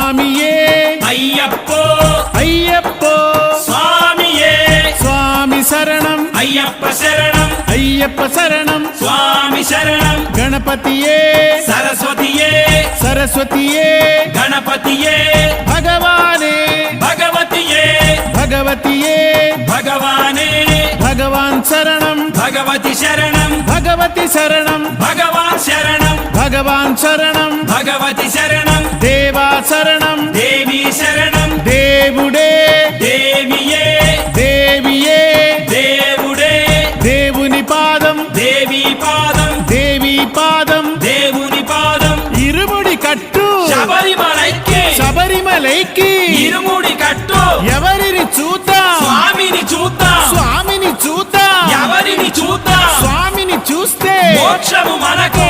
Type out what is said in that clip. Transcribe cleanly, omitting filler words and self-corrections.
స్వామియే అయ్యప్పో అయ్యప్పో స్వామియే స్వామి శరణం అయ్యప్ప శరణం అయ్యప్ప శరణం స్వామి శరణం గణపతియే సరస్వతియే సరస్వతియే గణపతియే భగవానే భగవతియే భగవతియే భగవానే భగవాన్ శరణం భగవతి శరణం భగవతి శరణం భగవాన్ శరణం భగవాన్ శరణం భగవతి శరణం దేవా శరణం దేవి శరణం దేవుడే దేవియే దేవియే దేవుడే దేవుని పాదం దేవి పాదం దేవి పాదం దేవుని పాదం ఇరుముడి కట్టు శబరిమలైకి శబరిమలైకి ఇరుముడి కట్టు ఎవరిని చూద్దాం స్వామిని చూద్దాం స్వామిని చూద్దాం ఎవరిని చూద్దాం స్వామిని చూస్తే మోక్షము మనకు